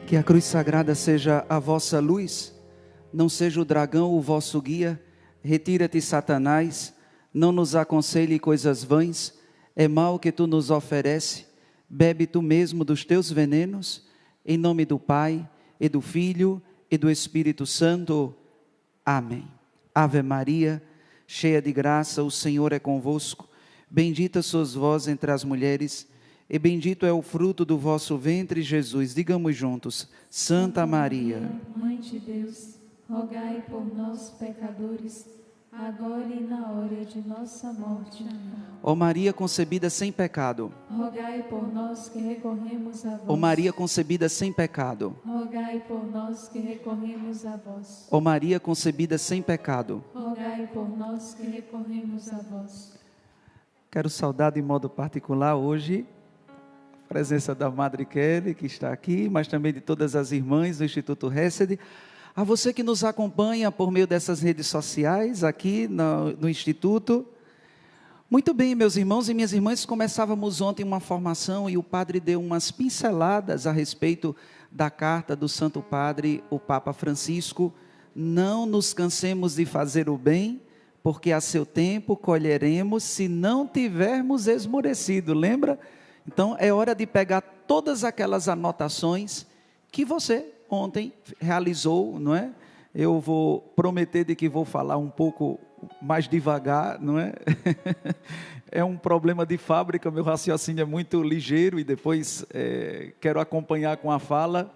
Que a cruz sagrada seja a vossa luz, não seja o dragão o vosso guia. Retira-te, Satanás, não nos aconselhe coisas vãs, é mal que tu nos oferece, bebe tu mesmo dos teus venenos, em nome do Pai, e do Filho, e do Espírito Santo. Amém. Ave Maria, cheia de graça, o Senhor é convosco, bendita sois vós entre as mulheres, e bendito é o fruto do vosso ventre, Jesus. Digamos juntos: Santa Maria, Mãe de Deus, rogai por nós, pecadores, agora e na hora de nossa morte. Amém. ó Maria concebida sem pecado, Rogai por nós que recorremos a vós. ó Maria concebida sem pecado, Rogai por nós que recorremos a vós. ó Maria concebida sem pecado. Rogai por nós que recorremos a vós. Quero saudar de modo particular hoje a presença da Madre Kelly, que está aqui, mas também de todas as irmãs do Instituto Hesed. A você que nos acompanha por meio dessas redes sociais aqui no Instituto. Muito bem, meus irmãos e minhas irmãs, começávamos ontem uma formação e o padre deu umas pinceladas a respeito da carta do Santo Padre, o Papa Francisco. Não nos cansemos de fazer o bem, porque a seu tempo colheremos se não tivermos esmorecido. Lembra? Então é hora de pegar todas aquelas anotações que você ontem realizou, não é? Eu vou prometer de que vou falar um pouco mais devagar, não é? É um problema de fábrica, meu raciocínio é muito ligeiro e depois quero acompanhar com a fala.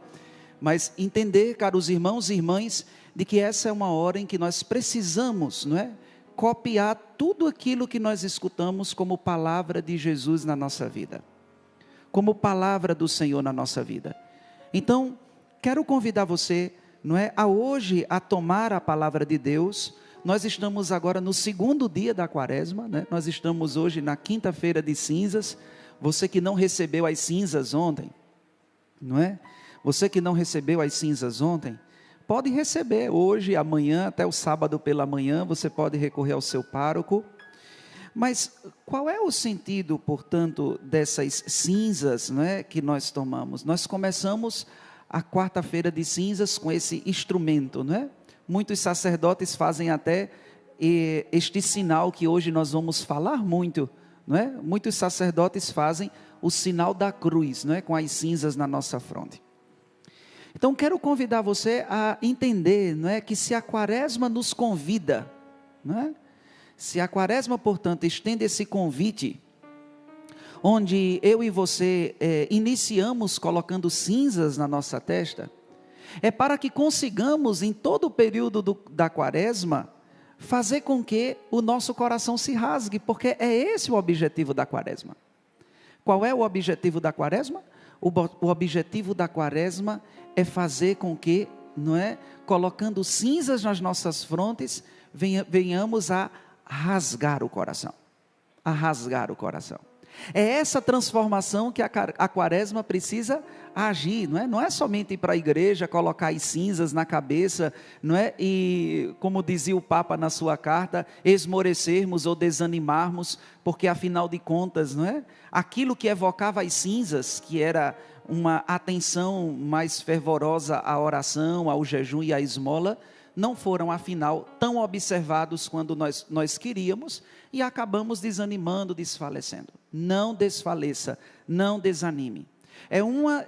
Mas entender, caros irmãos e irmãs, de que essa é uma hora em que nós precisamos, não é? Copiar tudo aquilo que nós escutamos como palavra de Jesus na nossa vida, como palavra do Senhor na nossa vida. Então, quero convidar você, não é, a hoje a tomar a palavra de Deus. Nós estamos agora no segundo dia da quaresma, né? Nós estamos hoje na quinta-feira de cinzas. Você que não recebeu as cinzas ontem, não é? Você que não recebeu as cinzas ontem, pode receber hoje, amanhã, até o sábado pela manhã, você pode recorrer ao seu pároco. Mas qual é o sentido, portanto, dessas cinzas, não é, que nós tomamos? Nós começamos a quarta-feira de cinzas com esse instrumento, não é? Muitos sacerdotes fazem até este sinal que hoje nós vamos falar muito, não é? Muitos sacerdotes fazem o sinal da cruz, não é? Com as cinzas na nossa fronte. Então quero convidar você a entender, não é, que se a quaresma nos convida, não é? Se a quaresma, portanto, estende esse convite, onde eu e você iniciamos colocando cinzas na nossa testa, é para que consigamos, em todo o período da quaresma, fazer com que o nosso coração se rasgue, porque é esse o objetivo da quaresma. Qual é o objetivo da quaresma? O objetivo da quaresma é fazer com que, não é, colocando cinzas nas nossas frontes, venhamos a rasgar o coração, a rasgar o coração. É essa transformação que a quaresma precisa agir, não é? Não é somente ir para a igreja, colocar as cinzas na cabeça, não é? E, como dizia o Papa na sua carta, esmorecermos ou desanimarmos, porque afinal de contas, não é? Aquilo que evocava as cinzas, que era uma atenção mais fervorosa à oração, ao jejum e à esmola, não foram, afinal, tão observados quando nós queríamos e acabamos desanimando, desfalecendo. Não desfaleça, não desanime.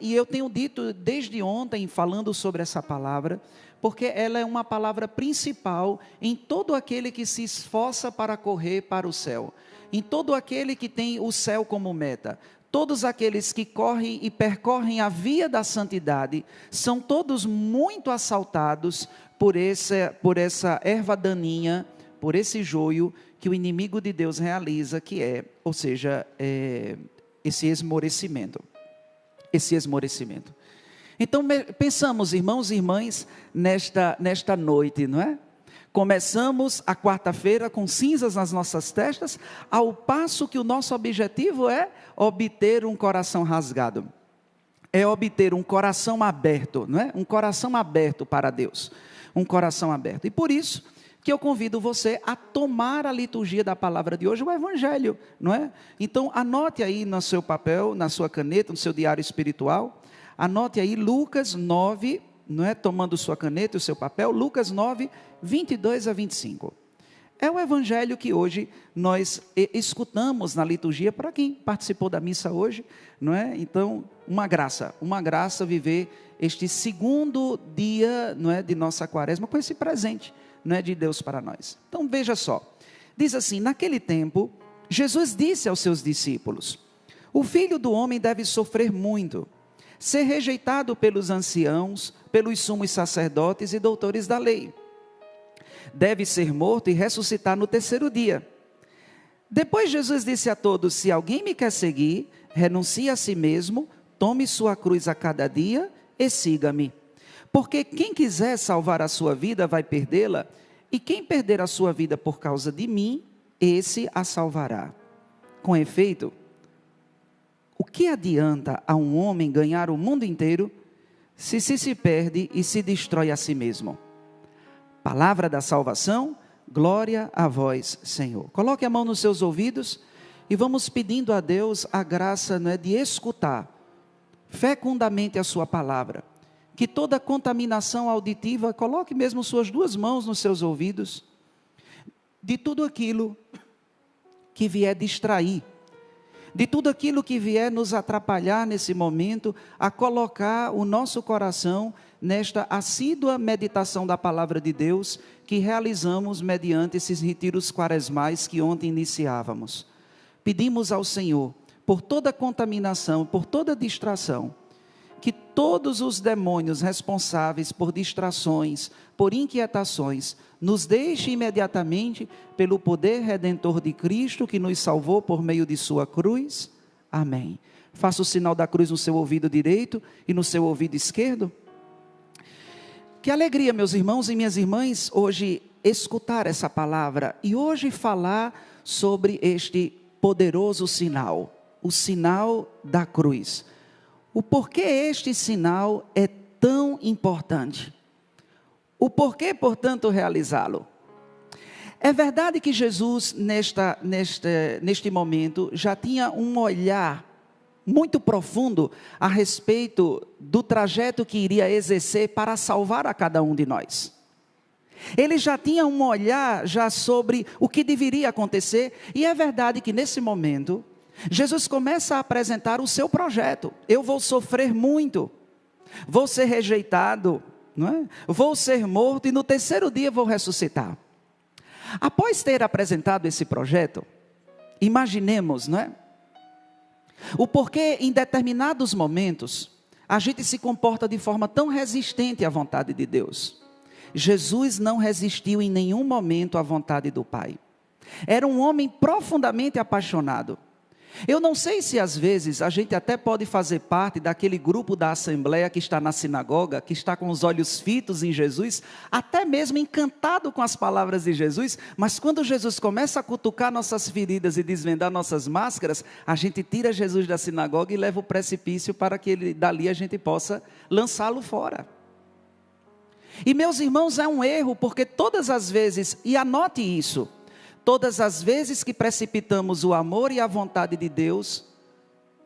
E eu tenho dito desde ontem, falando sobre essa palavra, porque ela é uma palavra principal em todo aquele que se esforça para correr para o céu, em todo aquele que tem o céu como meta. Todos aqueles que correm e percorrem a via da santidade, são todos muito assaltados por essa erva daninha, por esse joio que o inimigo de Deus realiza, que é, ou seja, esse esmorecimento. Esse esmorecimento. Então, pensamos, irmãos e irmãs, nesta noite, não é? Começamos a quarta-feira com cinzas nas nossas testas, ao passo que o nosso objetivo é obter um coração rasgado. É obter um coração aberto, não é? Um coração aberto para Deus. Um coração aberto. E por isso que eu convido você a tomar a liturgia da palavra de hoje, o Evangelho, não é? Então, anote aí no seu papel, na sua caneta, no seu diário espiritual, Anote aí Lucas 9, não é? Tomando sua caneta e o seu papel, Lucas 9, 22 a 25. É o evangelho que hoje nós escutamos na liturgia, para quem participou da missa hoje, não é? Então, uma graça viver este segundo dia, não é, de nossa quaresma, com esse presente, não é, de Deus para nós. Então, veja só, diz assim: naquele tempo, Jesus disse aos seus discípulos: o Filho do Homem deve sofrer muito, ser rejeitado pelos anciãos, pelos sumos sacerdotes e doutores da lei. Deve ser morto e ressuscitar no terceiro dia. Depois Jesus disse a todos: se alguém me quer seguir, renuncie a si mesmo, tome sua cruz a cada dia e siga-me. Porque quem quiser salvar a sua vida vai perdê-la, e quem perder a sua vida por causa de mim, esse a salvará. Com efeito, o que adianta a um homem ganhar o mundo inteiro, se perde e se destrói a si mesmo? Palavra da salvação, glória a vós, Senhor. Coloque a mão nos seus ouvidos e vamos pedindo a Deus a graça, não é, de escutar fecundamente a sua palavra. Que toda contaminação auditiva, coloque mesmo suas duas mãos nos seus ouvidos, de tudo aquilo que vier distrair, de tudo aquilo que vier nos atrapalhar nesse momento, a colocar o nosso coração nesta assídua meditação da palavra de Deus, que realizamos mediante esses retiros quaresmais que ontem iniciávamos. Pedimos ao Senhor, por toda contaminação, por toda distração, que todos os demônios responsáveis por distrações, por inquietações, nos deixe imediatamente pelo poder redentor de Cristo, que nos salvou por meio de sua cruz. Amém. Faça o sinal da cruz no seu ouvido direito e no seu ouvido esquerdo. Que alegria, meus irmãos e minhas irmãs, hoje escutar essa palavra e hoje falar sobre este poderoso sinal, o sinal da cruz. O porquê este sinal é tão importante? O porquê, portanto, realizá-lo? É verdade que Jesus, neste momento, já tinha um olhar muito profundo a respeito do trajeto que iria exercer para salvar a cada um de nós. Ele já tinha um olhar já sobre o que deveria acontecer, e é verdade que nesse momento, Jesus começa a apresentar o seu projeto. Eu vou sofrer muito, vou ser rejeitado, não é? Vou ser morto e no terceiro dia vou ressuscitar. Após ter apresentado esse projeto, imaginemos, não é? O porquê em determinados momentos a gente se comporta de forma tão resistente à vontade de Deus. Jesus não resistiu em nenhum momento à vontade do Pai. Era um homem profundamente apaixonado. Eu não sei se às vezes a gente até pode fazer parte daquele grupo da assembleia que está na sinagoga, que está com os olhos fitos em Jesus, até mesmo encantado com as palavras de Jesus, mas quando Jesus começa a cutucar nossas feridas e desvendar nossas máscaras, a gente tira Jesus da sinagoga e leva o precipício para que dali a gente possa lançá-lo fora. E meus irmãos, é um erro, porque todas as vezes, e anote isso, todas as vezes que precipitamos o amor e a vontade de Deus,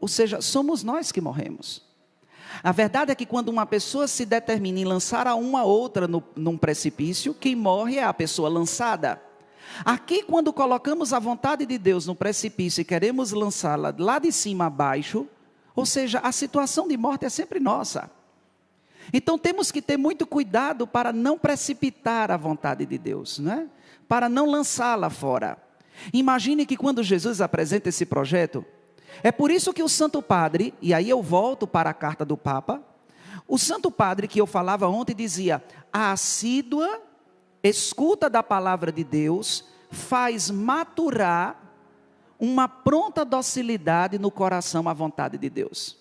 ou seja, somos nós que morremos. A verdade é que quando uma pessoa se determina em lançar a uma outra num precipício, quem morre é a pessoa lançada. Aqui, quando colocamos a vontade de Deus no precipício e queremos lançá-la lá de cima a baixo, ou seja, a situação de morte é sempre nossa. Então temos que ter muito cuidado para não precipitar a vontade de Deus, não é? Para não lançá-la fora. Imagine que quando Jesus apresenta esse projeto, é por isso que o Santo Padre, e aí eu volto para a carta do Papa, o Santo Padre que eu falava ontem dizia: a assídua escuta da palavra de Deus faz maturar uma pronta docilidade no coração à vontade de Deus.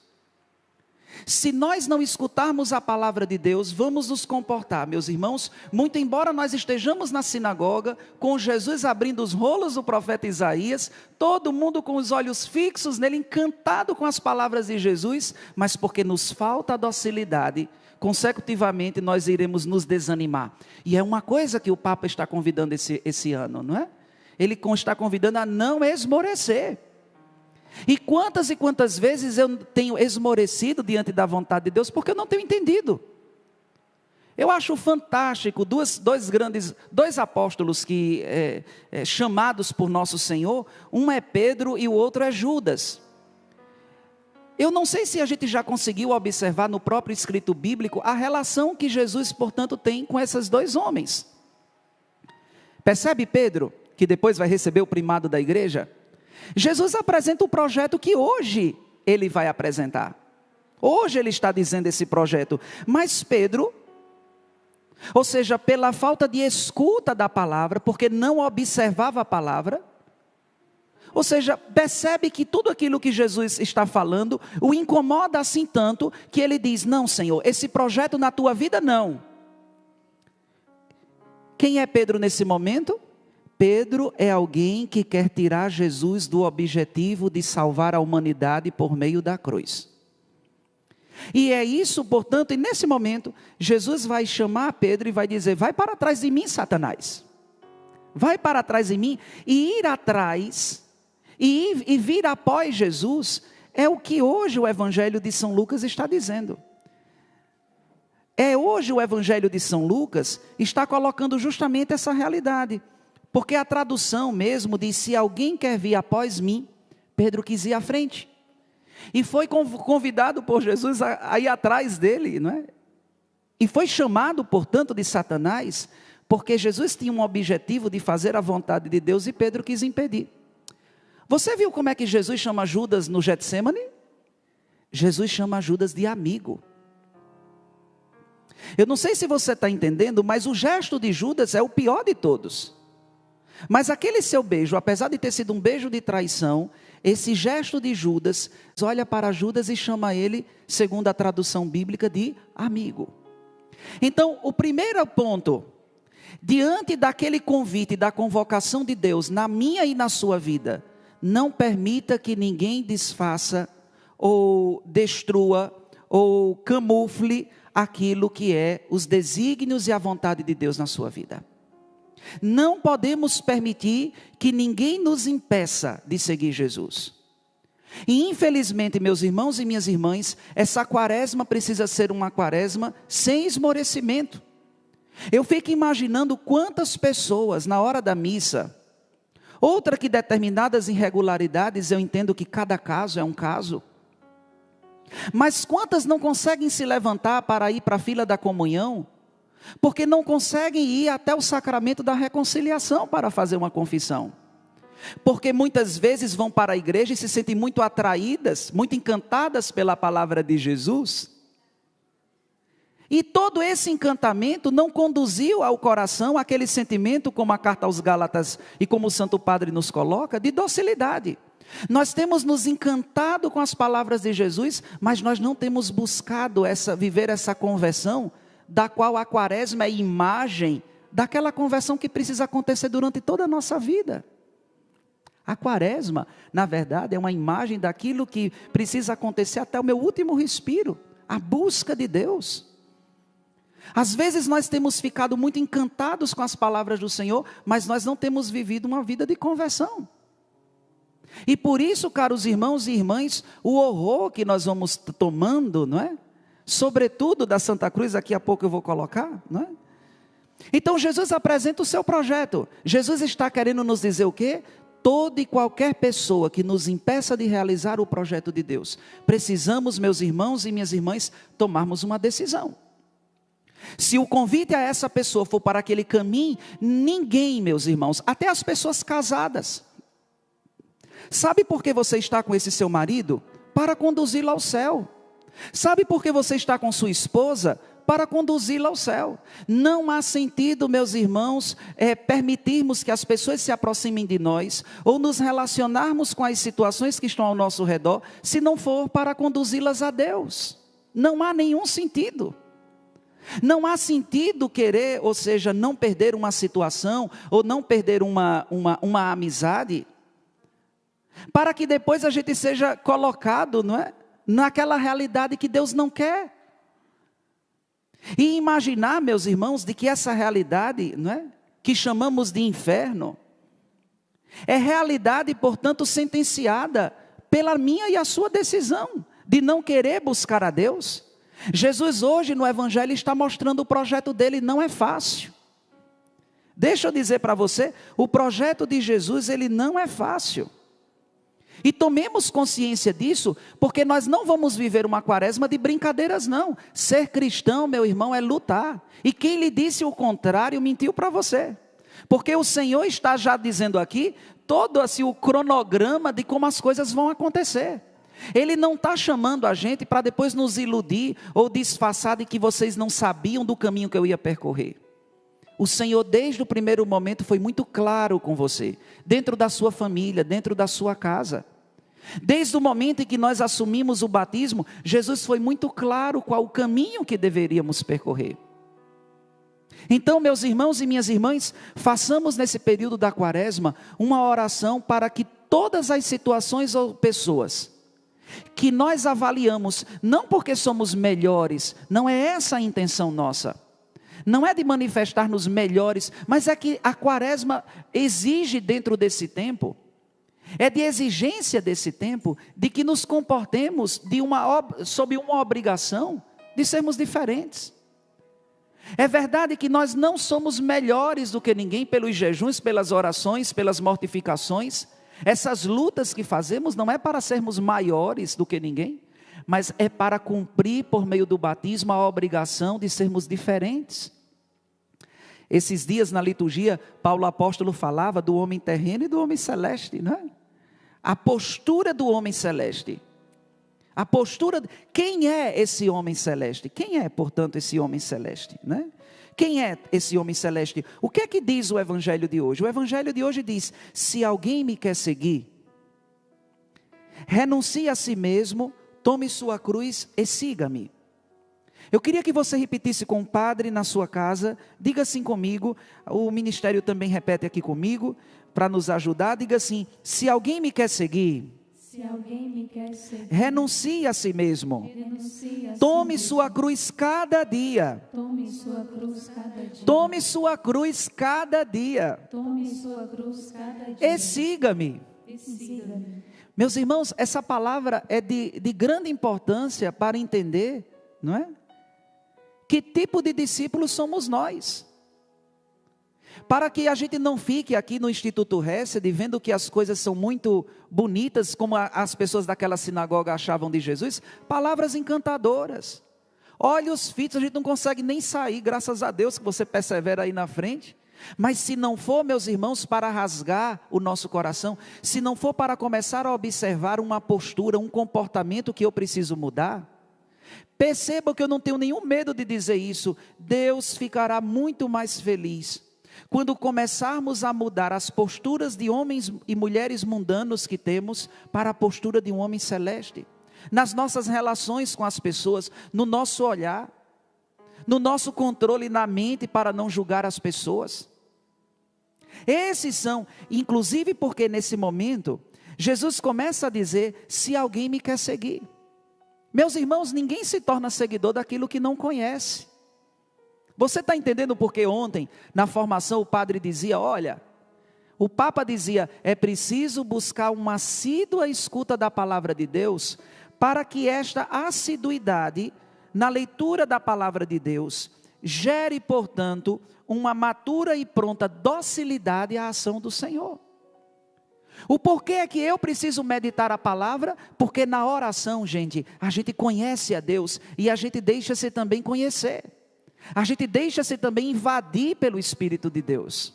Se nós não escutarmos a palavra de Deus, vamos nos comportar, meus irmãos, muito embora nós estejamos na sinagoga, com Jesus abrindo os rolos do profeta Isaías, todo mundo com os olhos fixos nele, encantado com as palavras de Jesus, mas porque nos falta a docilidade, consecutivamente nós iremos nos desanimar. E é uma coisa que o Papa está convidando esse ano, não é? Ele está convidando a não esmorecer. E quantas vezes eu tenho esmorecido diante da vontade de Deus, porque eu não tenho entendido. Eu acho fantástico, dois apóstolos que chamados por nosso Senhor, um é Pedro e o outro é Judas. Eu não sei se a gente já conseguiu observar no próprio escrito bíblico a relação que Jesus, portanto, tem com esses dois homens. Percebe Pedro, que depois vai receber o primado da igreja? Jesus apresenta o projeto que hoje ele vai apresentar. Hoje ele está dizendo esse projeto. Mas Pedro, ou seja, pela falta de escuta da palavra, porque não observava a palavra, ou seja, percebe que tudo aquilo que Jesus está falando o incomoda assim tanto que ele diz: não, Senhor, esse projeto na tua vida não. Quem é Pedro nesse momento? Pedro é alguém que quer tirar Jesus do objetivo de salvar a humanidade por meio da cruz. E é isso, portanto, e nesse momento, Jesus vai chamar Pedro e vai dizer: vai para trás de mim, Satanás. Vai para trás de mim. E ir atrás, e vir após Jesus, é o que hoje o Evangelho de São Lucas está dizendo. Hoje o Evangelho de São Lucas está colocando justamente essa realidade. Porque a tradução mesmo diz: se alguém quer vir após mim, Pedro quis ir à frente. E foi convidado por Jesus a ir atrás dele, não é? E foi chamado, portanto, de Satanás, porque Jesus tinha um objetivo de fazer a vontade de Deus e Pedro quis impedir. Você viu como é que Jesus chama Judas no Getsemane? Jesus chama Judas de amigo. Eu não sei se você está entendendo, mas o gesto de Judas é o pior de todos. Mas aquele seu beijo, apesar de ter sido um beijo de traição, esse gesto de Judas, olha para Judas e chama ele, segundo a tradução bíblica, de amigo. Então, o primeiro ponto, diante daquele convite, da convocação de Deus na minha e na sua vida, não permita que ninguém desfaça, ou destrua, ou camufle aquilo que é os desígnios e a vontade de Deus na sua vida. Não podemos permitir que ninguém nos impeça de seguir Jesus. E infelizmente, meus irmãos e minhas irmãs, essa quaresma precisa ser uma quaresma sem esmorecimento. Eu fico imaginando quantas pessoas na hora da missa, outra que determinadas irregularidades, eu entendo que cada caso é um caso, mas quantas não conseguem se levantar para ir para a fila da comunhão, porque não conseguem ir até o sacramento da reconciliação para fazer uma confissão. Porque muitas vezes vão para a igreja e se sentem muito atraídas, muito encantadas pela palavra de Jesus. E todo esse encantamento não conduziu ao coração aquele sentimento, como a carta aos Gálatas e como o Santo Padre nos coloca, de docilidade. Nós temos nos encantado com as palavras de Jesus, mas nós não temos buscado viver essa conversão, da qual a quaresma é imagem daquela conversão que precisa acontecer durante toda a nossa vida. A quaresma, na verdade, é uma imagem daquilo que precisa acontecer até o meu último respiro, a busca de Deus. Às vezes nós temos ficado muito encantados com as palavras do Senhor, mas nós não temos vivido uma vida de conversão. E por isso, caros irmãos e irmãs, o horror que nós vamos tomando, não é? Sobretudo da Santa Cruz, daqui a pouco eu vou colocar, não é? Então Jesus apresenta o seu projeto. Jesus está querendo nos dizer o quê? Toda e qualquer pessoa que nos impeça de realizar o projeto de Deus, precisamos, meus irmãos e minhas irmãs, tomarmos uma decisão. Se o convite a essa pessoa for para aquele caminho, ninguém, meus irmãos, até as pessoas casadas, sabe por que você está com esse seu marido? Para conduzi-lo ao céu. Sabe por que você está com sua esposa? Para conduzi-la ao céu. Não há sentido, meus irmãos, permitirmos que as pessoas se aproximem de nós, ou nos relacionarmos com as situações que estão ao nosso redor, se não for para conduzi-las a Deus. Não há nenhum sentido. Não há sentido querer, ou seja, não perder uma situação, ou não perder uma amizade, para que depois a gente seja colocado, não é? Naquela realidade que Deus não quer. E imaginar, meus irmãos, de que essa realidade, não é? Que chamamos de inferno, é realidade, portanto, sentenciada pela minha e a sua decisão de não querer buscar a Deus. Jesus hoje no Evangelho está mostrando o projeto dele, não é fácil. Deixa eu dizer para você, o projeto de Jesus, ele não é fácil. E tomemos consciência disso, porque nós não vamos viver uma quaresma de brincadeiras não. Ser cristão, meu irmão, é lutar. E quem lhe disse o contrário, mentiu para você. Porque o Senhor está já dizendo aqui, todo assim, o cronograma de como as coisas vão acontecer. Ele não está chamando a gente para depois nos iludir, ou disfarçar de que vocês não sabiam do caminho que eu ia percorrer. O Senhor, desde o primeiro momento, foi muito claro com você, dentro da sua família, dentro da sua casa. Desde o momento em que nós assumimos o batismo, Jesus foi muito claro qual o caminho que deveríamos percorrer. Então, meus irmãos e minhas irmãs, façamos nesse período da quaresma uma oração para que todas as situações ou pessoas que nós avaliamos, não porque somos melhores, não é essa a intenção nossa. Não é de manifestar-nos melhores, mas é que a quaresma exige dentro desse tempo, é de exigência desse tempo, de que nos comportemos sob uma obrigação de sermos diferentes. É verdade que nós não somos melhores do que ninguém pelos jejuns, pelas orações, pelas mortificações. Essas lutas que fazemos não é para sermos maiores do que ninguém, mas é para cumprir por meio do batismo a obrigação de sermos diferentes. Esses dias na liturgia, Paulo apóstolo falava do homem terreno e do homem celeste, não é? A postura do homem celeste. A postura, quem é esse homem celeste? Quem é, portanto, esse homem celeste, né? Quem é esse homem celeste? O que é que diz o evangelho de hoje? O evangelho de hoje diz: se alguém me quer seguir, renuncie a si mesmo, tome sua cruz e siga-me. Eu queria que você repetisse com o padre na sua casa, diga assim comigo, o ministério também repete aqui comigo, para nos ajudar, diga assim: se alguém me quer seguir, renuncie a si mesmo, tome sua cruz cada dia, tome sua cruz cada dia, e siga-me. Meus irmãos, essa palavra é de grande importância para entender, não é? Que tipo de discípulos somos nós? Para que a gente não fique aqui no Instituto Hesed vendo que as coisas são muito bonitas, como as pessoas daquela sinagoga achavam de Jesus, palavras encantadoras, olhos fitos, a gente não consegue nem sair, graças a Deus que você persevera aí na frente. Mas se não for, meus irmãos, para rasgar o nosso coração, se não for para começar a observar uma postura, um comportamento que eu preciso mudar, perceba que eu não tenho nenhum medo de dizer isso, Deus ficará muito mais feliz quando começarmos a mudar as posturas de homens e mulheres mundanos que temos para a postura de um homem celeste, nas nossas relações com as pessoas, no nosso olhar, no nosso controle na mente para não julgar as pessoas. Esses são, inclusive porque nesse momento, Jesus começa a dizer: se alguém me quer seguir. Meus irmãos, ninguém se torna seguidor daquilo que não conhece. Você está entendendo porque ontem, na formação, o padre dizia, olha, o Papa dizia, é preciso buscar uma assídua escuta da palavra de Deus, para que esta assiduidade na leitura da palavra de Deus gere, portanto, uma matura e pronta docilidade à ação do Senhor. O porquê é que eu preciso meditar a palavra? Porque na oração, gente, a gente conhece a Deus e a gente deixa-se também conhecer. A gente deixa-se também invadir pelo Espírito de Deus.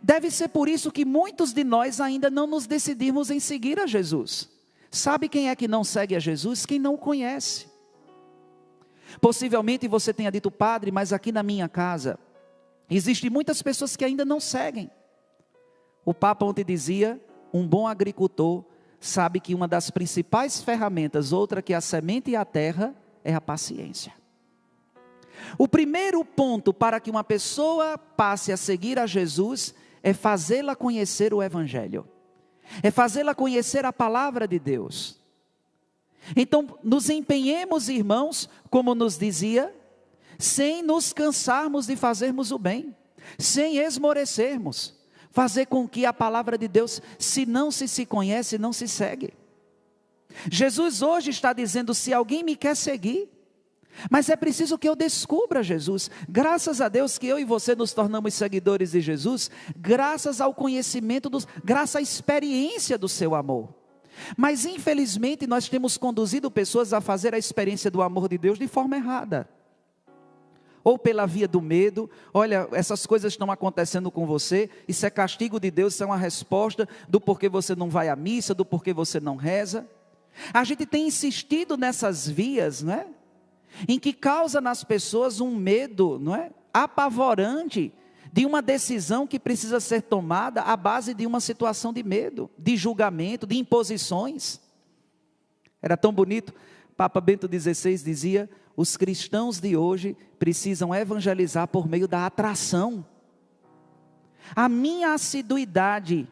Deve ser por isso que muitos de nós ainda não nos decidimos em seguir a Jesus. Sabe quem é que não segue a Jesus? Quem não o conhece. Possivelmente você tenha dito, padre, mas aqui na minha casa existem muitas pessoas que ainda não seguem. O Papa ontem dizia, um bom agricultor sabe que uma das principais ferramentas, outra que a semente e a terra, é a paciência. O primeiro ponto para que uma pessoa passe a seguir a Jesus é fazê-la conhecer o Evangelho, é fazê-la conhecer a palavra de Deus. Então, nos empenhemos, irmãos, como nos dizia, sem nos cansarmos de fazermos o bem, sem esmorecermos, fazer com que a palavra de Deus, se não se conhece, não se segue. Jesus hoje está dizendo, se alguém me quer seguir, mas é preciso que eu descubra Jesus. Graças a Deus que eu e você nos tornamos seguidores de Jesus, graças ao conhecimento, graças à experiência do seu amor. Mas infelizmente nós temos conduzido pessoas a fazer a experiência do amor de Deus de forma errada. Ou pela via do medo, olha, essas coisas estão acontecendo com você, isso é castigo de Deus, isso é uma resposta do porquê você não vai à missa, do porquê você não reza. A gente tem insistido nessas vias, não é? Em que causa nas pessoas um medo, não é? Apavorante, de uma decisão que precisa ser tomada à base de uma situação de medo, de julgamento, de imposições. Era tão bonito, Papa Bento XVI dizia, os cristãos de hoje precisam evangelizar por meio da atração. A minha assiduidade,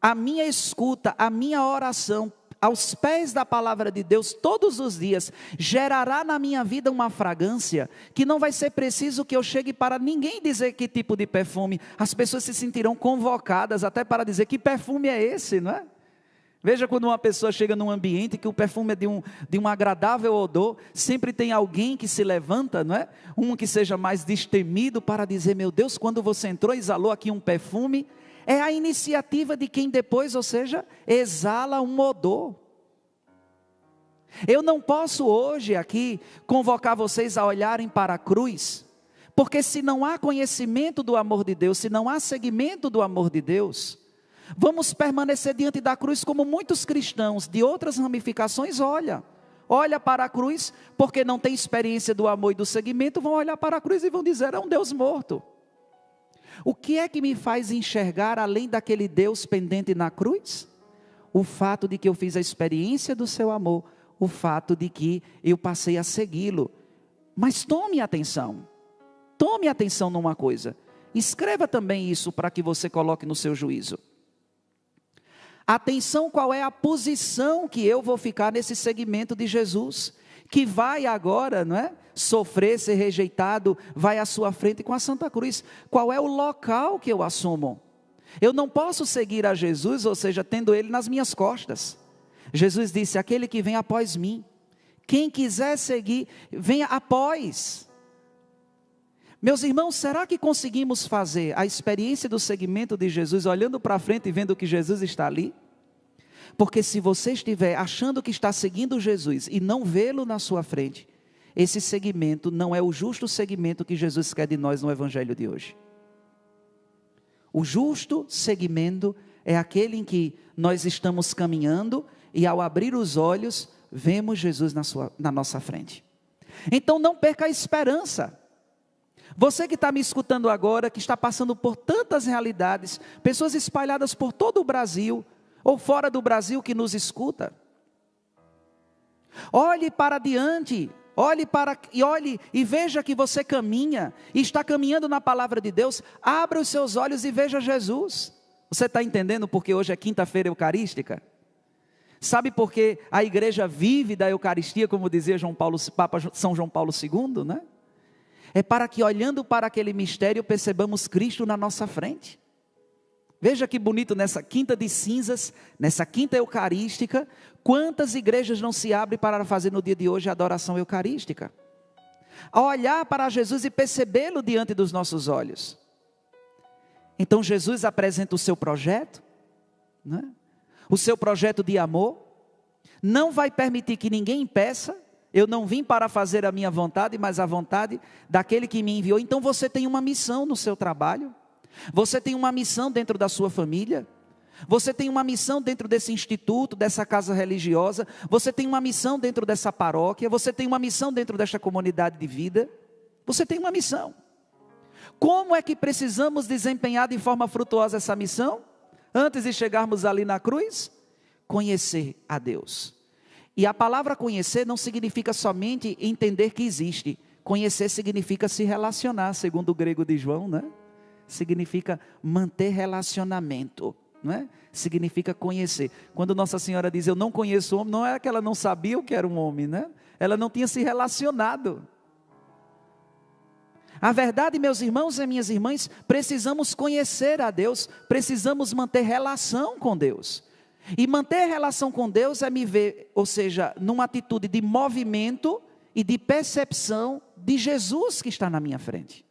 a minha escuta, a minha oração aos pés da palavra de Deus todos os dias, gerará na minha vida uma fragrância, que não vai ser preciso que eu chegue para ninguém dizer que tipo de perfume, as pessoas se sentirão convocadas até para dizer que perfume é esse, não é? Veja quando uma pessoa chega num ambiente que o perfume é de um agradável odor, sempre tem alguém que se levanta, não é? Um que seja mais destemido para dizer, meu Deus, quando você entrou, exalou aqui um perfume. É a iniciativa de quem depois, ou seja, exala um odor. Eu não posso hoje aqui convocar vocês a olharem para a cruz, porque se não há conhecimento do amor de Deus, se não há seguimento do amor de Deus, vamos permanecer diante da cruz como muitos cristãos de outras ramificações olha para a cruz, porque não tem experiência do amor e do seguimento, vão olhar para a cruz e vão dizer, é um Deus morto. O que é que me faz enxergar além daquele Deus pendente na cruz? O fato de que eu fiz a experiência do seu amor, o fato de que eu passei a segui-lo. Mas tome atenção numa coisa, escreva também isso para que você coloque no seu juízo. Atenção, qual é a posição que eu vou ficar nesse segmento de Jesus, que vai agora, não é? Sofrer, ser rejeitado, vai à sua frente com a Santa Cruz. Qual é o local que eu assumo? Eu não posso seguir a Jesus, ou seja, tendo Ele nas minhas costas. Jesus disse, aquele que vem após mim, quem quiser seguir, venha após. Meus irmãos, será que conseguimos fazer a experiência do seguimento de Jesus, olhando para frente e vendo que Jesus está ali? Porque se você estiver achando que está seguindo Jesus e não vê-lo na sua frente, esse segmento não é o justo segmento que Jesus quer de nós no Evangelho de hoje. O justo segmento é aquele em que nós estamos caminhando e ao abrir os olhos, vemos Jesus na nossa frente. Então não perca a esperança. Você que está me escutando agora, que está passando por tantas realidades, pessoas espalhadas por todo o Brasil, ou fora do Brasil que nos escuta. Olhe para diante, olhe e veja que você caminha, e está caminhando na palavra de Deus, abra os seus olhos e veja Jesus. Você está entendendo porque hoje é quinta-feira eucarística? Sabe por que a igreja vive da Eucaristia, como dizia Papa São João Paulo II, né? É para que olhando para aquele mistério percebamos Cristo na nossa frente. Veja que bonito nessa quinta de cinzas, nessa quinta eucarística, quantas igrejas não se abrem para fazer no dia de hoje a adoração eucarística? A olhar para Jesus e percebê-lo diante dos nossos olhos. Então Jesus apresenta o seu projeto, né? O seu projeto de amor, não vai permitir que ninguém impeça. Eu não vim para fazer a minha vontade, mas a vontade daquele que me enviou. Então você tem uma missão no seu trabalho, você tem uma missão dentro da sua família, você tem uma missão dentro desse instituto, dessa casa religiosa, você tem uma missão dentro dessa paróquia, você tem uma missão dentro desta comunidade de vida, você tem uma missão. Como é que precisamos desempenhar de forma frutuosa essa missão? Antes de chegarmos ali na cruz, conhecer a Deus. E a palavra conhecer não significa somente entender que existe. Conhecer significa se relacionar, segundo o grego de João, né? Significa manter relacionamento, não é? Significa conhecer. Quando Nossa Senhora diz, eu não conheço o homem, não é que ela não sabia o que era um homem, né? Ela não tinha se relacionado. A verdade, meus irmãos e minhas irmãs, precisamos conhecer a Deus, precisamos manter relação com Deus. E manter relação com Deus é me ver, ou seja, numa atitude de movimento e de percepção de Jesus que está na minha frente.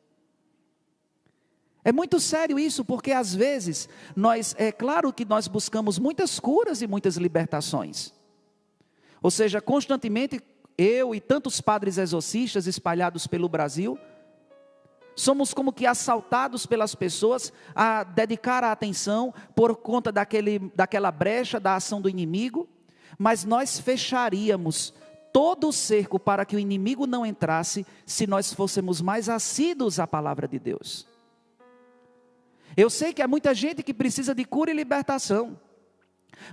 É muito sério isso, porque às vezes, é claro que nós buscamos muitas curas e muitas libertações. Ou seja, constantemente, eu e tantos padres exorcistas espalhados pelo Brasil, somos como que assaltados pelas pessoas a dedicar a atenção por conta daquela brecha da ação do inimigo, mas nós fecharíamos todo o cerco para que o inimigo não entrasse se nós fôssemos mais assíduos à palavra de Deus. Eu sei que há muita gente que precisa de cura e libertação,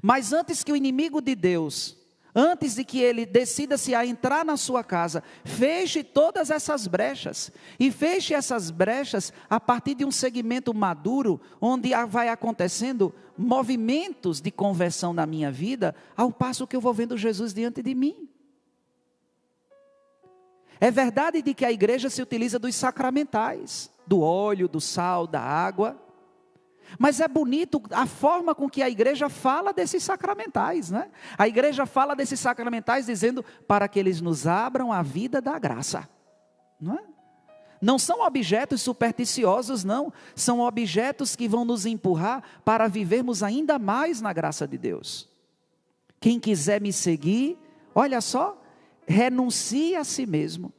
mas antes que o inimigo de Deus, antes de que ele decida-se a entrar na sua casa, feche todas essas brechas, e feche essas brechas a partir de um segmento maduro, onde vai acontecendo movimentos de conversão na minha vida, ao passo que eu vou vendo Jesus diante de mim. É verdade de que a igreja se utiliza dos sacramentais, do óleo, do sal, da água, mas é bonito a forma com que a igreja fala desses sacramentais, né? A igreja fala desses sacramentais dizendo para que eles nos abram a vida da graça, não é? Não são objetos supersticiosos, não. São objetos que vão nos empurrar para vivermos ainda mais na graça de Deus. Quem quiser me seguir, olha só, renuncie a si mesmo.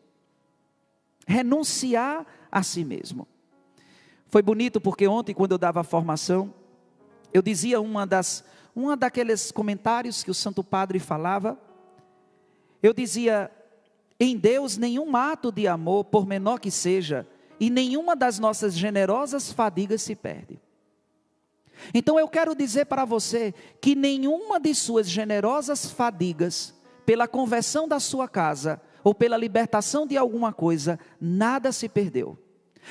Renunciar a si mesmo. Foi bonito porque ontem, quando eu dava a formação, eu dizia uma daqueles comentários que o Santo Padre falava. Eu dizia: em Deus nenhum ato de amor, por menor que seja, e nenhuma das nossas generosas fadigas se perde. Então eu quero dizer para você que nenhuma de suas generosas fadigas, pela conversão da sua casa, ou pela libertação de alguma coisa, nada se perdeu.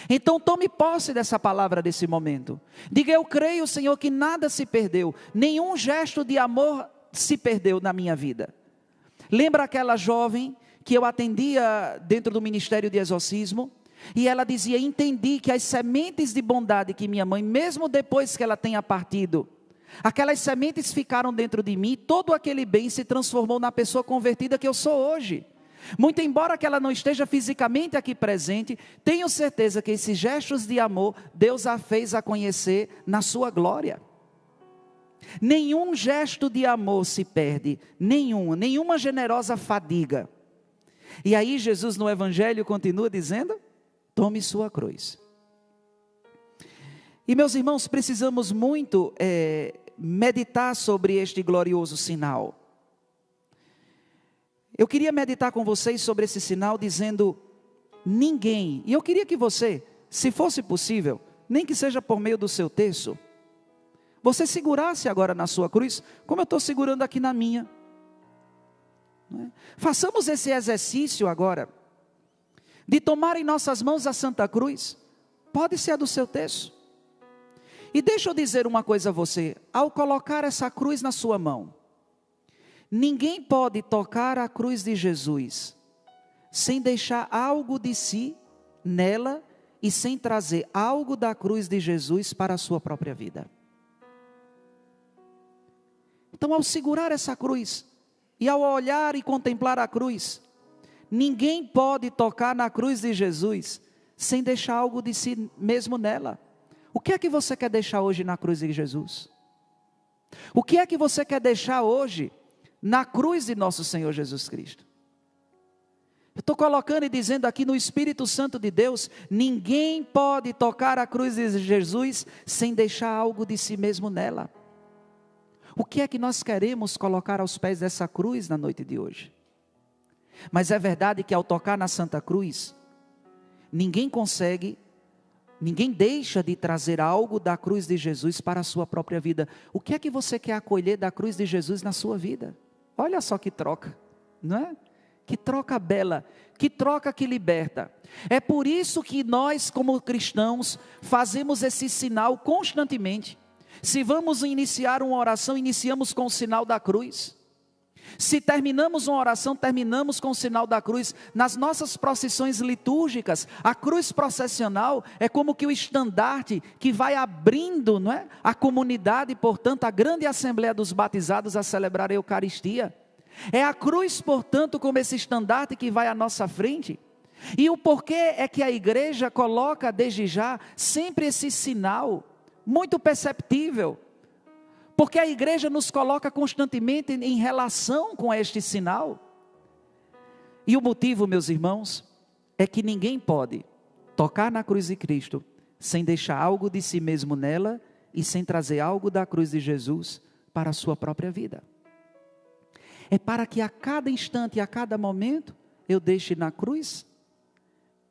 Então tome posse dessa palavra desse momento. Diga: eu creio, Senhor, que nada se perdeu, nenhum gesto de amor se perdeu na minha vida. Lembra aquela jovem que eu atendia dentro do ministério de exorcismo? E ela dizia: entendi que as sementes de bondade que minha mãe, mesmo depois que ela tenha partido, aquelas sementes ficaram dentro de mim, todo aquele bem se transformou na pessoa convertida que eu sou hoje. Muito embora que ela não esteja fisicamente aqui presente, tenho certeza que esses gestos de amor, Deus a fez a conhecer na sua glória. Nenhum gesto de amor se perde, nenhuma generosa fadiga. E aí Jesus no Evangelho continua dizendo: tome sua cruz. E meus irmãos, precisamos muito meditar sobre este glorioso sinal. Eu queria meditar com vocês sobre esse sinal dizendo: ninguém, e eu queria que você, se fosse possível, nem que seja por meio do seu terço, você segurasse agora na sua cruz, como eu estou segurando aqui na minha. Façamos esse exercício agora, de tomar em nossas mãos a Santa Cruz, pode ser a do seu terço. E deixa eu dizer uma coisa a você: ao colocar essa cruz na sua mão, ninguém pode tocar a cruz de Jesus sem deixar algo de si nela e sem trazer algo da cruz de Jesus para a sua própria vida. Então, ao segurar essa cruz e ao olhar e contemplar a cruz, ninguém pode tocar na cruz de Jesus sem deixar algo de si mesmo nela. O que é que você quer deixar hoje na cruz de Jesus? O que é que você quer deixar hoje na cruz de nosso Senhor Jesus Cristo? Eu estou colocando e dizendo aqui no Espírito Santo de Deus: ninguém pode tocar a cruz de Jesus sem deixar algo de si mesmo nela. O que é que nós queremos colocar aos pés dessa cruz na noite de hoje? Mas é verdade que ao tocar na Santa Cruz, ninguém deixa de trazer algo da cruz de Jesus para a sua própria vida. O que é que você quer acolher da cruz de Jesus na sua vida? Olha só que troca, não é? Que troca bela, que troca que liberta. É por isso que nós, como cristãos, fazemos esse sinal constantemente. Se vamos iniciar uma oração, iniciamos com o sinal da cruz. Se terminamos uma oração, terminamos com o sinal da cruz. Nas nossas procissões litúrgicas, a cruz processional é como que o estandarte que vai abrindo, não é, a comunidade, portanto, a grande assembleia dos batizados a celebrar a Eucaristia. É a cruz, portanto, como esse estandarte que vai à nossa frente. E o porquê é que a igreja coloca desde já sempre esse sinal, muito perceptível. Porque a igreja nos coloca constantemente em relação com este sinal. E o motivo, meus irmãos, é que ninguém pode tocar na cruz de Cristo sem deixar algo de si mesmo nela e sem trazer algo da cruz de Jesus para a sua própria vida. É para que a cada instante e a cada momento eu deixe na cruz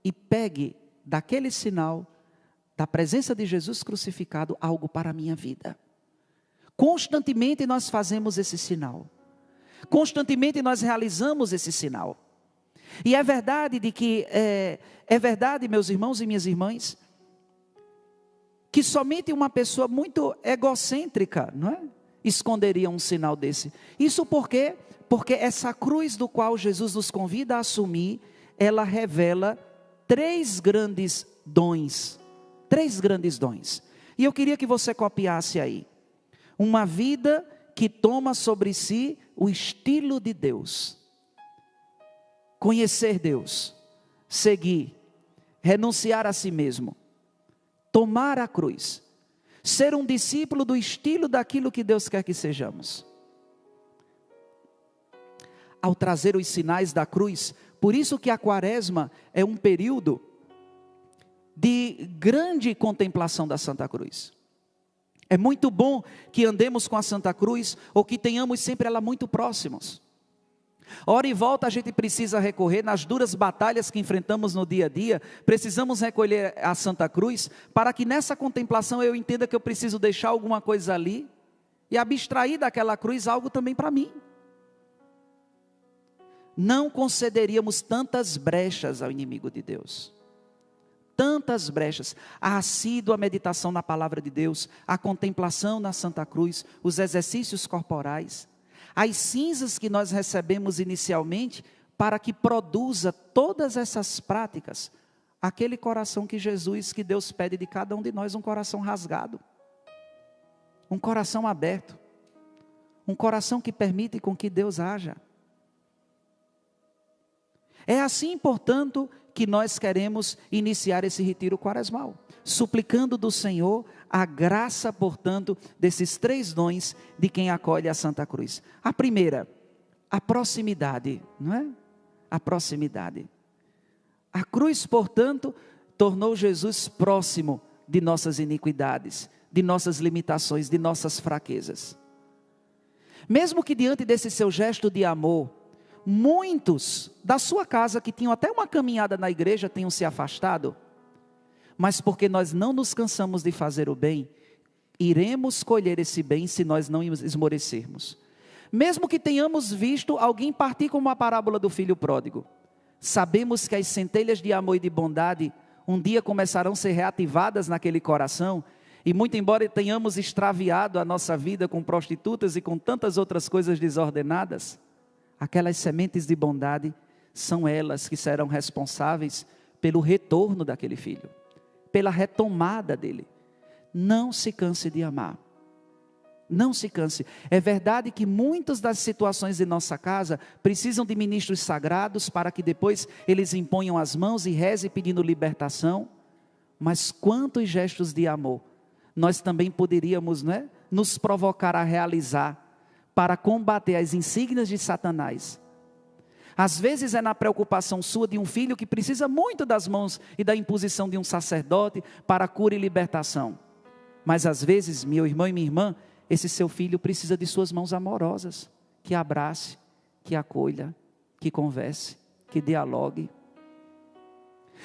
e pegue daquele sinal, da presença de Jesus crucificado, algo para a minha vida. Constantemente nós fazemos esse sinal. Constantemente nós realizamos esse sinal. E é verdade é verdade, meus irmãos e minhas irmãs, que somente uma pessoa muito egocêntrica, não é, esconderia um sinal desse. Isso por quê? Porque essa cruz do qual Jesus nos convida a assumir, ela revela três grandes dons. Três grandes dons. E eu queria que você copiasse aí. Uma vida que toma sobre si o estilo de Deus. Conhecer Deus, seguir, renunciar a si mesmo, tomar a cruz, ser um discípulo do estilo daquilo que Deus quer que sejamos. Ao trazer os sinais da cruz, por isso que a Quaresma é um período de grande contemplação da Santa Cruz. É muito bom que andemos com a Santa Cruz, ou que tenhamos sempre ela muito próximos. Hora e volta a gente precisa recorrer, nas duras batalhas que enfrentamos no dia a dia, precisamos recolher a Santa Cruz, para que nessa contemplação eu entenda que eu preciso deixar alguma coisa ali, e abstrair daquela cruz algo também para mim. Não concederíamos tantas brechas ao inimigo de Deus. Tantas brechas, a assídua meditação na palavra de Deus, a contemplação na Santa Cruz, os exercícios corporais, as cinzas que nós recebemos inicialmente, para que produza todas essas práticas, aquele coração que Deus pede de cada um de nós, um coração rasgado, um coração aberto, um coração que permite com que Deus haja. É assim, portanto, que nós queremos iniciar esse retiro quaresmal, suplicando do Senhor a graça, portanto, desses três dons de quem acolhe a Santa Cruz. A primeira, a proximidade, não é? A proximidade. A cruz, portanto, tornou Jesus próximo de nossas iniquidades, de nossas limitações, de nossas fraquezas. Mesmo que diante desse seu gesto de amor, muitos da sua casa que tinham até uma caminhada na igreja tenham se afastado, mas porque nós não nos cansamos de fazer o bem, iremos colher esse bem se nós não esmorecermos. Mesmo que tenhamos visto alguém partir como a parábola do filho pródigo, sabemos que as centelhas de amor e de bondade um dia começarão a ser reativadas naquele coração, e muito embora tenhamos extraviado a nossa vida com prostitutas e com tantas outras coisas desordenadas, aquelas sementes de bondade são elas que serão responsáveis pelo retorno daquele filho, pela retomada dele. Não se canse de amar. Não se canse. É verdade que muitas das situações de nossa casa precisam de ministros sagrados para que depois eles imponham as mãos e rezem pedindo libertação. Mas quantos gestos de amor nós também poderíamos, não é, nos provocar a realizar para combater as insígnias de Satanás. Às vezes é na preocupação sua de um filho que precisa muito das mãos e da imposição de um sacerdote para cura e libertação. Mas às vezes, meu irmão e minha irmã, esse seu filho precisa de suas mãos amorosas, que abrace, que acolha, que converse, que dialogue.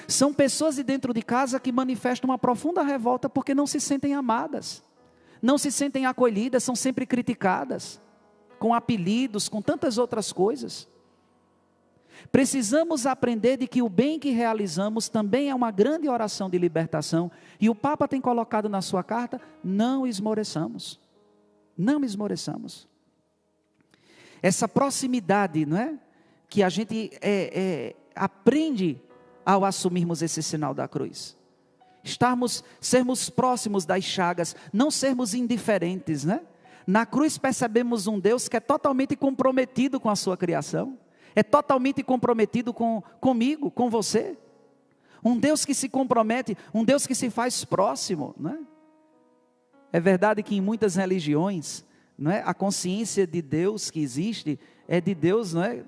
São pessoas de dentro de casa que manifestam uma profunda revolta porque não se sentem amadas, não se sentem acolhidas, são sempre criticadas, com apelidos, com tantas outras coisas. Precisamos aprender de que o bem que realizamos também é uma grande oração de libertação, e o Papa tem colocado na sua carta: não esmoreçamos, não esmoreçamos. essa proximidade, não é? Que a gente aprende ao assumirmos esse sinal da cruz. Sermos próximos das chagas, não sermos indiferentes, né? Na cruz percebemos um Deus que é totalmente comprometido com a sua criação, é totalmente comprometido comigo, com você. Um Deus que se compromete, um Deus que se faz próximo, né? É verdade que em muitas religiões, não é? A consciência de Deus que existe é de Deus, não é?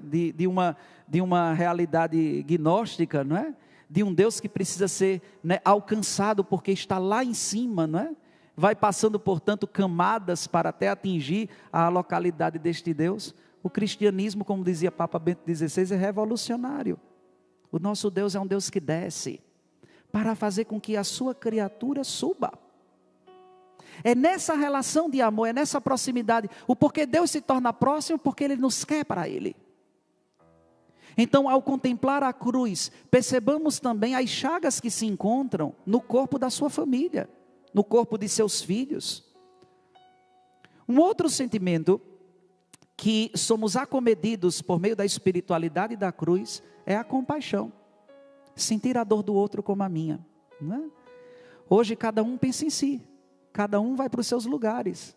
de uma realidade gnóstica, não é? De um Deus que precisa ser, né, alcançado porque está lá em cima, não é? Vai passando, portanto, camadas para até atingir a localidade deste Deus. O cristianismo, como dizia Papa Bento XVI, é revolucionário. O nosso Deus é um Deus que desce para fazer com que a sua criatura suba. É nessa relação de amor, é nessa proximidade. O porquê Deus se torna próximo, porque Ele nos quer para Ele. Então, ao contemplar a cruz, percebamos também as chagas que se encontram no corpo da sua família, no corpo de seus filhos. Um outro sentimento que somos acomedidos por meio da espiritualidade da cruz é a compaixão. Sentir a dor do outro como a minha, não é? Hoje cada um pensa em si, cada um vai para os seus lugares.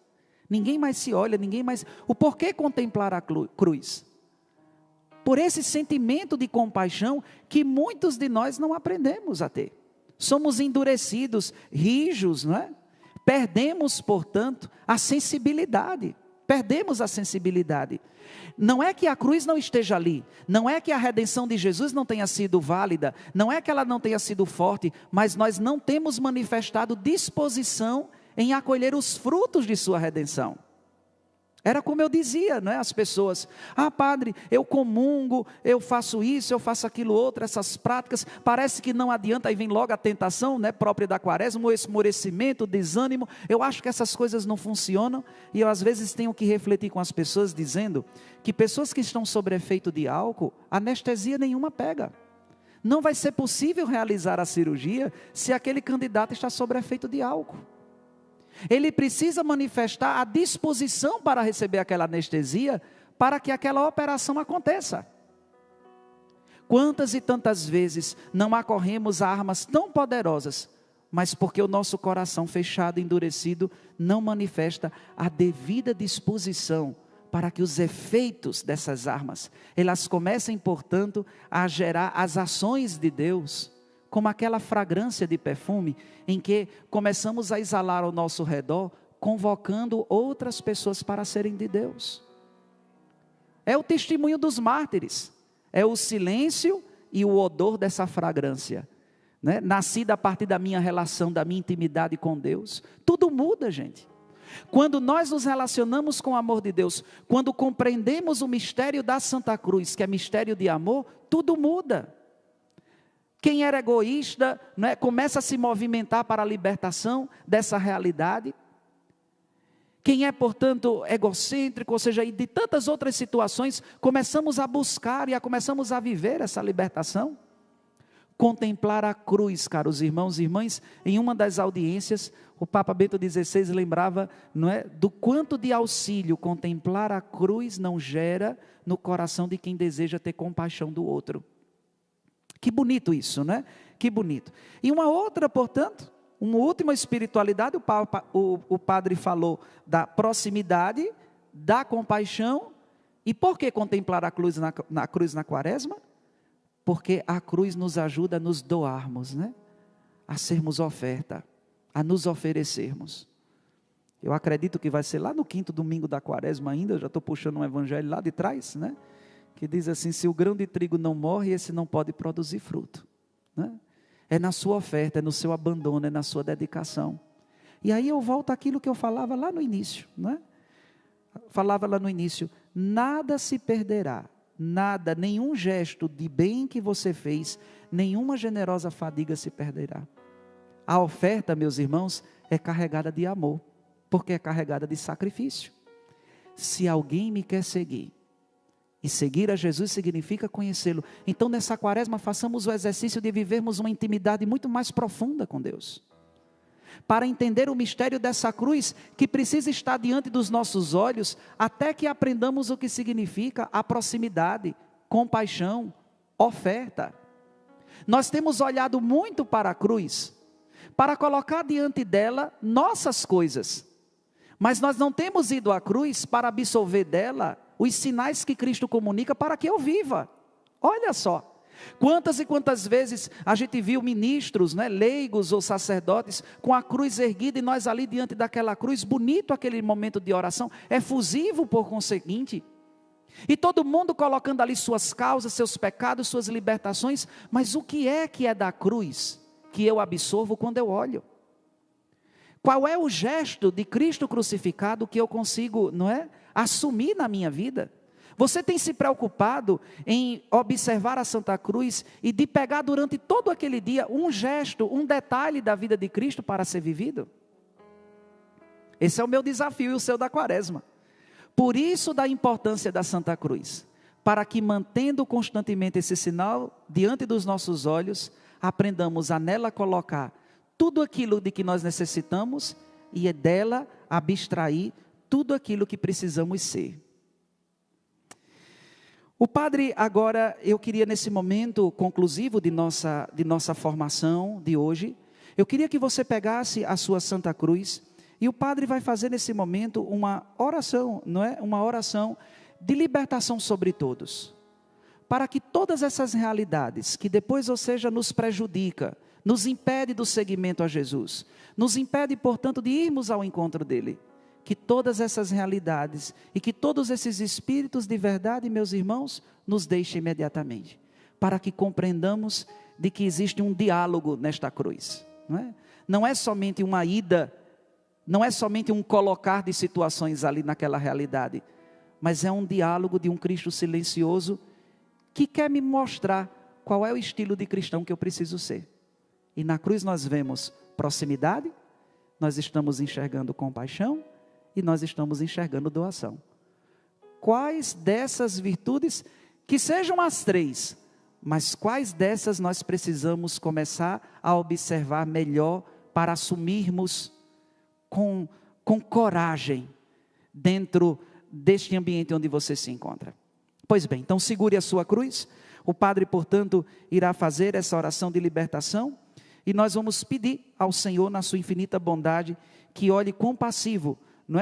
Ninguém mais se olha, ninguém mais... O porquê contemplar a cruz? Por esse sentimento de compaixão que muitos de nós não aprendemos a ter. Somos endurecidos, rijos, não é? Perdemos, portanto, a sensibilidade. Perdemos a sensibilidade. Não é que a cruz não esteja ali, não é que a redenção de Jesus não tenha sido válida, não é que ela não tenha sido forte, mas nós não temos manifestado disposição em acolher os frutos de sua redenção. Era como eu dizia, não é? As pessoas, padre, eu comungo, eu faço isso, eu faço aquilo outro, essas práticas, parece que não adianta, aí vem logo a tentação, né, própria da quaresma, o esmorecimento, o desânimo, eu acho que essas coisas não funcionam, e eu às vezes tenho que refletir com as pessoas, dizendo que pessoas que estão sob efeito de álcool, anestesia nenhuma pega. Não vai ser possível realizar a cirurgia, se aquele candidato está sob efeito de álcool. Ele precisa manifestar a disposição para receber aquela anestesia, para que aquela operação aconteça. Quantas e tantas vezes não acorremos a armas tão poderosas, mas porque o nosso coração fechado, endurecido, não manifesta a devida disposição para que os efeitos dessas armas, elas comecem, portanto, a gerar as ações de Deus, como aquela fragrância de perfume, em que começamos a exalar ao nosso redor, convocando outras pessoas para serem de Deus. É o testemunho dos mártires, é o silêncio e o odor dessa fragrância, né? Nascida a partir da minha relação, da minha intimidade com Deus. Tudo muda, gente. Quando nós nos relacionamos com o amor de Deus, quando compreendemos o mistério da Santa Cruz, que é mistério de amor, tudo muda. Quem era egoísta, né, começa a se movimentar para a libertação dessa realidade. Quem é, portanto, egocêntrico, ou seja, de tantas outras situações, começamos a buscar e começamos a viver essa libertação. Contemplar a cruz, caros irmãos e irmãs, em uma das audiências, o Papa Bento XVI lembrava, não é, do quanto de auxílio contemplar a cruz não gera no coração de quem deseja ter compaixão do outro. Que bonito isso, né? Que bonito. E uma outra, portanto, uma última espiritualidade, o padre falou da proximidade, da compaixão. E por que contemplar a cruz na quaresma? Porque a cruz nos ajuda a nos doarmos, né? A sermos oferta, a nos oferecermos. Eu acredito que vai ser lá no 5º domingo da quaresma ainda, eu já estou puxando um evangelho lá de trás, né? Que diz assim, se o grão de trigo não morre, esse não pode produzir fruto, né? É na sua oferta, é no seu abandono, é na sua dedicação. E aí eu volto àquilo que eu falava lá no início, né? Falava lá no início, nada se perderá, nada, nenhum gesto de bem que você fez, nenhuma generosa fadiga se perderá. A oferta, meus irmãos, é carregada de amor, porque é carregada de sacrifício. Se alguém me quer seguir, e seguir a Jesus significa conhecê-lo. Então nessa quaresma façamos o exercício de vivermos uma intimidade muito mais profunda com Deus. para entender o mistério dessa cruz, que precisa estar diante dos nossos olhos, até que aprendamos o que significa a proximidade, compaixão, oferta. Nós temos olhado muito para a cruz, para colocar diante dela nossas coisas, mas nós não temos ido à cruz para absorver dela os sinais que Cristo comunica para que eu viva. Olha só. Quantas e quantas vezes a gente viu ministros, leigos ou sacerdotes, com a cruz erguida e nós ali diante daquela cruz, bonito aquele momento de oração, efusivo por conseguinte, e todo mundo colocando ali suas causas, seus pecados, suas libertações, mas o que é da cruz que eu absorvo quando eu olho? Qual é o gesto de Cristo crucificado que eu consigo, assumir na minha vida? Você tem se preocupado em observar a Santa Cruz e de pegar durante todo aquele dia um gesto, um detalhe da vida de Cristo para ser vivido? Esse é o meu desafio e o seu da Quaresma. Por isso da importância da Santa Cruz, para que mantendo constantemente esse sinal diante dos nossos olhos, aprendamos a nela colocar tudo aquilo de que nós necessitamos e é dela abstrair tudo aquilo que precisamos ser. O padre, agora, eu queria nesse momento conclusivo de nossa formação de hoje, eu queria que você pegasse a sua Santa Cruz, e o padre vai fazer nesse momento uma oração, uma oração de libertação sobre todos, para que todas essas realidades, que depois, ou seja, nos prejudica, nos impede do seguimento a Jesus, nos impede, portanto, de irmos ao encontro dele, que todas essas realidades e que todos esses espíritos de verdade, meus irmãos, nos deixem imediatamente, para que compreendamos de que existe um diálogo nesta cruz. Não é somente uma ida, não é somente um colocar de situações ali naquela realidade, mas é um diálogo de um Cristo silencioso que quer me mostrar qual é o estilo de cristão que eu preciso ser. E na cruz nós vemos proximidade, nós estamos enxergando compaixão, e nós estamos enxergando doação. Quais dessas virtudes, que sejam as três, mas quais dessas nós precisamos começar a observar melhor para assumirmos com coragem dentro deste ambiente onde você se encontra? Pois bem, então segure a sua cruz. O padre, portanto, irá fazer essa oração de libertação e nós vamos pedir ao Senhor, na sua infinita bondade, que olhe compassivo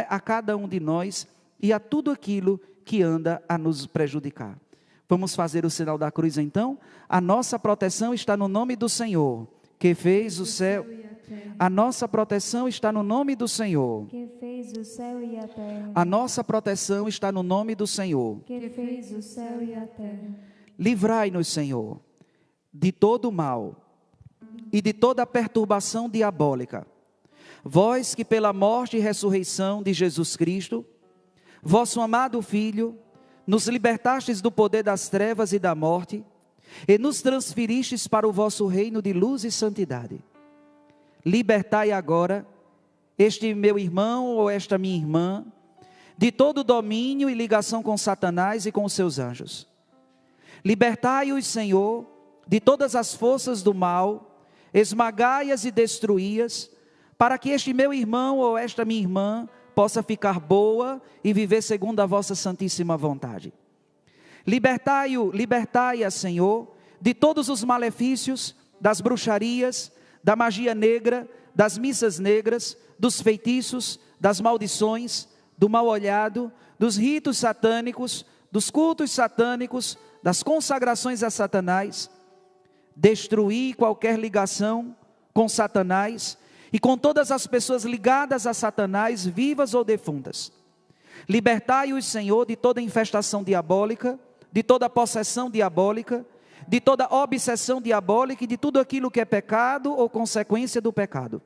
a cada um de nós e a tudo aquilo que anda a nos prejudicar. Vamos fazer o sinal da cruz então? A nossa proteção está no nome do Senhor, que fez o céu. A nossa proteção está no nome do Senhor, que fez o céu e a terra. A nossa proteção está no nome do Senhor, que fez o céu e a terra. Livrai-nos, Senhor, de todo mal e de toda perturbação diabólica. Vós que pela morte e ressurreição de Jesus Cristo, vosso amado Filho, nos libertastes do poder das trevas e da morte, e nos transferistes para o vosso reino de luz e santidade. Libertai agora este meu irmão ou esta minha irmã, de todo domínio e ligação com Satanás e com os seus anjos. Libertai-os, Senhor, de todas as forças do mal, esmagai-as e destruí-as, para que este meu irmão ou esta minha irmã possa ficar boa e viver segundo a vossa santíssima vontade. Libertai-a, Senhor, de todos os malefícios, das bruxarias, da magia negra, das missas negras, dos feitiços, das maldições, do mal olhado, dos ritos satânicos, dos cultos satânicos, das consagrações a Satanás. Destruí qualquer ligação com Satanás e com todas as pessoas ligadas a Satanás, vivas ou defuntas. Libertai-os, Senhor, de toda infestação diabólica, de toda possessão diabólica, de toda obsessão diabólica e de tudo aquilo que é pecado ou consequência do pecado.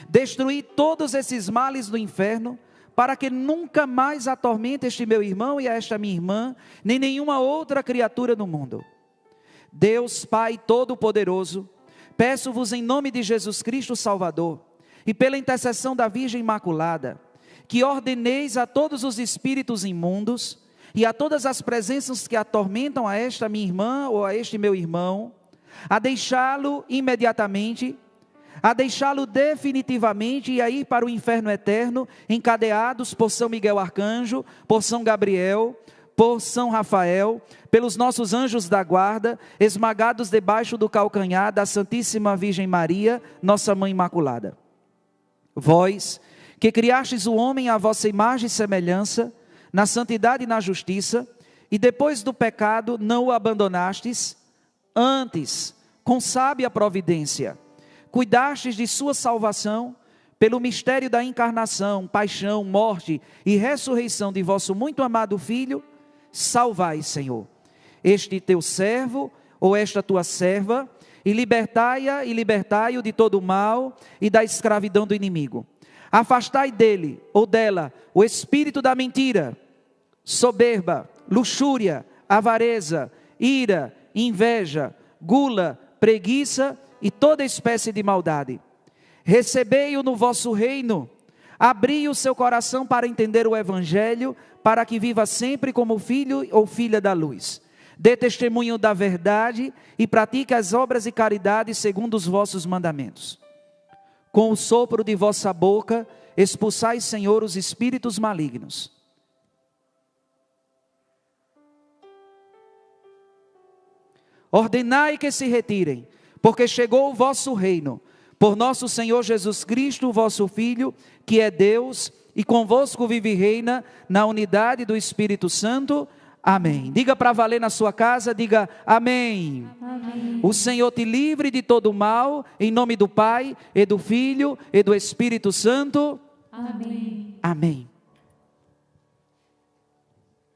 Destruí todos esses males do inferno, para que nunca mais atormente este meu irmão e esta minha irmã, nem nenhuma outra criatura no mundo. Deus Pai Todo-Poderoso, peço-vos em nome de Jesus Cristo Salvador, e pela intercessão da Virgem Imaculada, que ordeneis a todos os espíritos imundos, e a todas as presenças que atormentam a esta minha irmã ou a este meu irmão, a deixá-lo imediatamente, a deixá-lo definitivamente e a ir para o inferno eterno, encadeados por São Miguel Arcanjo, por São Gabriel, por São Rafael, pelos nossos anjos da guarda, esmagados debaixo do calcanhar da Santíssima Virgem Maria, nossa Mãe Imaculada. Vós, que criastes o homem à vossa imagem e semelhança, na santidade e na justiça, e depois do pecado não o abandonastes, antes, com sábia providência, cuidastes de sua salvação, pelo mistério da encarnação, paixão, morte e ressurreição de vosso muito amado Filho, salvai, Senhor, este teu servo, ou esta tua serva, e libertai-a e libertai-o de todo o mal e da escravidão do inimigo. Afastai dele, ou dela, o espírito da mentira, soberba, luxúria, avareza, ira, inveja, gula, preguiça e toda espécie de maldade. Recebei-o no vosso reino, abri o seu coração para entender o Evangelho, para que viva sempre como filho ou filha da luz. Dê testemunho da verdade e pratique as obras de caridade segundo os vossos mandamentos. Com o sopro de vossa boca, expulsai, Senhor, os espíritos malignos. Ordenai que se retirem, porque chegou o vosso reino, por nosso Senhor Jesus Cristo, vosso Filho, que é Deus, e convosco vive e reina, na unidade do Espírito Santo. Amém. Diga para valer na sua casa, diga amém. Amém. O Senhor te livre de todo mal, em nome do Pai, e do Filho, e do Espírito Santo. Amém. Amém.